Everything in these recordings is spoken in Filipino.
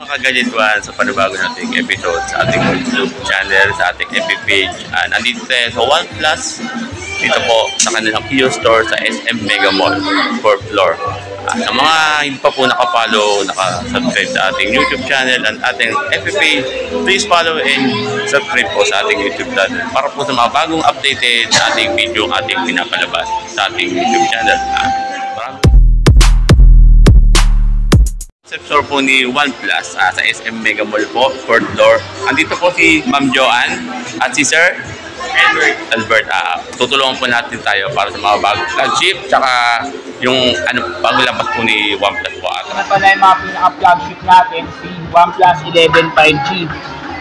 ka-Gadget One sa panibago nating episode sa ating YouTube channel, sa ating FB page. Nandito tayo sa OnePlus, dito po sa kanilang kiosk store sa SM Mega Mall, 4th floor. Sa mga hindi pa po nakapollow, naka-subscribe sa ating YouTube channel and ating FB page, please follow and subscribe po sa ating YouTube channel para po sa mga bagong updated sa ating video ang ating pinapalabas sa ating YouTube channel. Store po ni OnePlus sa SM Mega Mall po, 4th floor. Andito po si Ma'am Joanne at si Sir Albert. Tutulungan po natin tayo para sa mga bagong flagship tsaka yung bagong labas po ni OnePlus po. Ito pala yung mga pinaka-flagship natin, si OnePlus 11 5G.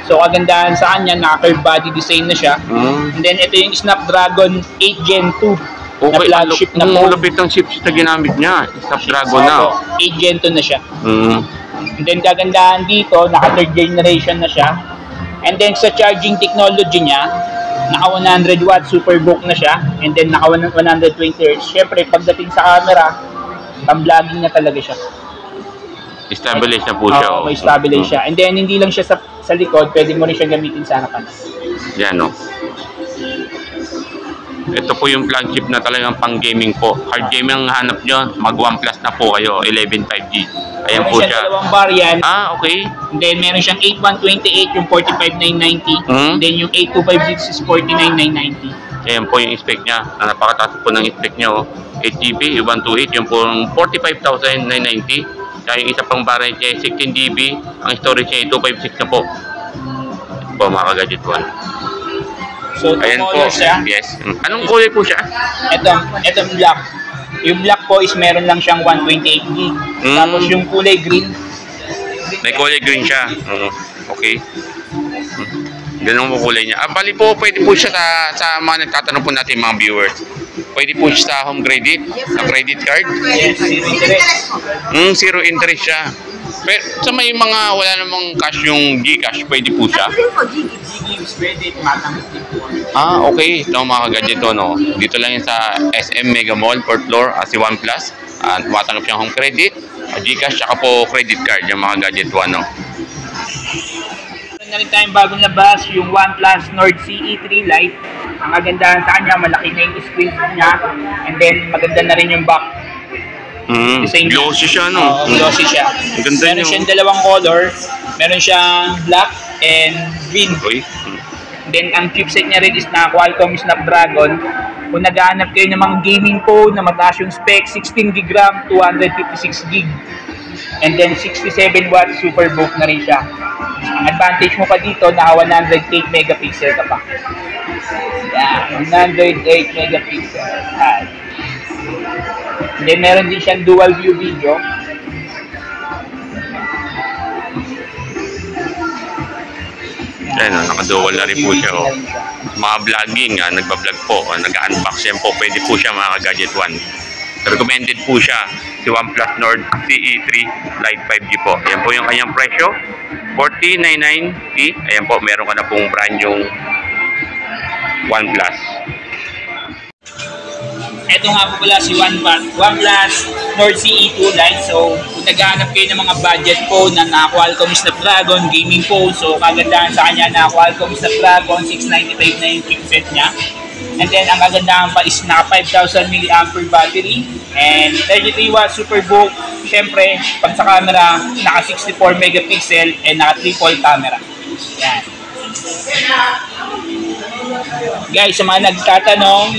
So kagandahan sa kanya, naka-curved body design na siya. And then ito yung Snapdragon 8 Gen 2. Okay, na flagship na po. Lupit ang chipset na ginamit niya. Snapdragon na. 8 Gen 2 na siya. And then kagandahan dito, naka 3rd generation na siya. And then sa charging technology niya, naka 100 watts superbook na siya. And then naka 120 Hz. Siyempre, pagdating sa camera, pang-vlogging na talaga siya. Stabilize na po siya. Oo, may stabilize siya. And then hindi lang siya sa likod, pwede mo rin siya gamitin sa harapan. Yan o. Ito po yung flagship na talagang pang-gaming po. Hard gaming ang hanap nyo, mag-OnePlus na po kayo, 11 5G. Ayan po siya. Dalawang variant. Okay. And then meron siyang 8128, yung 45990. And then yung 8256 is 49990. Ayan po yung spec niya. Napakataas po ng spec niya. 8GB, 128, yung po 45,990. Kaya yung isa pang variant niya 16GB. Ang storage niya 256 na po. Ito po mga ka-Gadget One. So, ayan po. Siya. Yes. Anong kulay po siya? Ito black. Yung black po is meron lang siyang 128GB. Tapos yung kulay green. May kulay green siya. Okay. Ganun po kulay niya. Bali po, pwede po siya sa mga nagtatanong po natin mga viewers. Pwede po siya sa home credit, sa credit card. Yes, zero interest. Zero interest siya. Pero sa may mga wala namang cash yung Gcash, pwede po siya. Okay. Ito mga ka-Gadget no. Dito lang yan sa SM Mega Mall, 4th floor, si OnePlus. Tumatanggap siyang home credit, Gcash, saka po credit card yung mga Gadget One no. Meron na rin tayong bagong labas, yung OnePlus Nord CE3 Lite. Ang kagandahan sa kanya, malaki na yung screen niya. And then maganda na rin yung back. Glossy siya no? Glossy siya. Meron siyang dalawang color. Meron siyang black and green. Then ang chipset niya rin is na Qualcomm Snapdragon. Kung naghahanap kayo ng mga gaming phone na mataas yung spec, 16GB RAM, 256GB. And then 67 watts superbook na rin siya. Ang advantage mo pa dito, naka 108 megapixel ka pa. Yeah, 108 megapixel. And then meron din siyang dual view video. Ayan, naka-dual na rin po siya. Mga vlogging, nagbablog po, nag-unbox yan po, pwede po siya mga ka-Gadget One. Recommended po siya, si OnePlus Nord CE3 Lite 5G po. Ayan po yung kanyang presyo, 40,990. Ayan po, meron ka na pong brand yung OnePlus. Ito nga po pala si OnePlus Nord CE2 Lite. So, kung naghahanap kayo ng mga budget phone na Qualcomm Snapdragon gaming phone, so kagandahan sa kanya na Qualcomm Snapdragon 695 na yung chipset niya. And then, ang kagandahan pa is naka 5,000 mAh battery and 33 watts superbook. Siyempre, pag sa camera, naka 64 megapixel and naka triple camera. Yan. Guys, sa mga nagtatanong,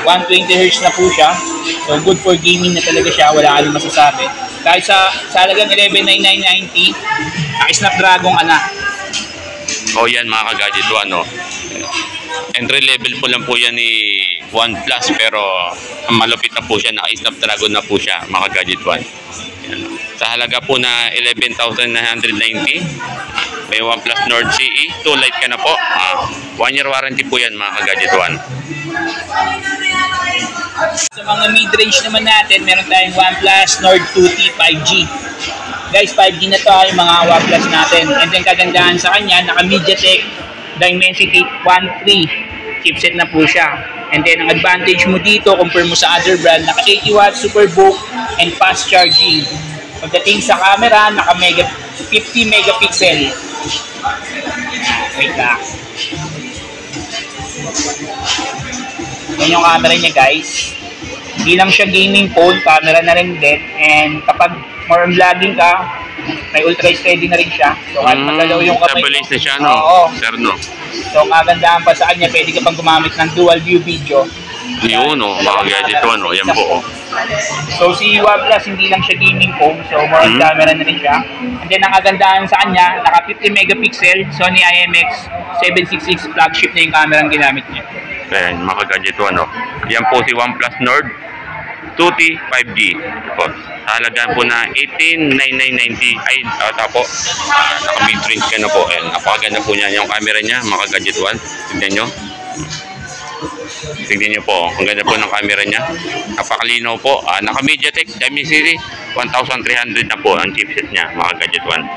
120Hz na po siya. So, good for gaming na talaga siya. Wala kang masasabi. Kahit sa halagang 11,990, Snapdragon yan mga ka-Gadget One no. Entry level po lang po yan ni OnePlus, pero malupit na po siya, naka-Snapdragon na po siya mga ka-Gadget One. Yan. Sa halaga po na 11,990, may OnePlus Nord CE 2 Lite ka na po. 1 year warranty po yan mga ka-Gadget One. Sa mga mid-range naman natin, meron tayong OnePlus Nord 2T 5G. Guys, 5G na to yung mga OnePlus natin. And then kagandahan sa kanya, naka MediaTek Dimensity 1.3 chipset na po siya. And then ang advantage mo dito, compare mo sa other brand, naka 80 watts superbook and fast charging. Pagdating sa camera, naka 50 megapixel. Wait lang. Yan yung camera niya, guys. Hindi lang siya gaming phone, camera na rin din. And kapag more on vlogging ka, may ultra steady na rin siya. So kahit magalaw yung kamay. Stabilize na siya, no? Oo. Sir, no? So ang kagandahan pa sa kanya, pwede ka pang gumamit ng dual view video. Yun, no? Mga gadget to, no? Yan po, oh. So si OnePlus, hindi lang siya gaming phone. So more on camera na rin siya. And then ang kagandahan sa kanya, naka 50 megapixel, Sony IMX766 flagship na yung camera ang ginamit niya. Ayan, mga gadget to, no? Yan po si OnePlus Nord 2T 5G. Po. Halagaan po na 18,9990. Ay, tapos, naka mid-range ka na po. Ayan, napakaganda po niya yung camera niya, mga gadget one. Tignan nyo. Tignan nyo po, ang ganda po ng camera niya. Napakalinaw po. Naka MediaTek Dimensity 1300 na po ang chipset niya, mga gadget one.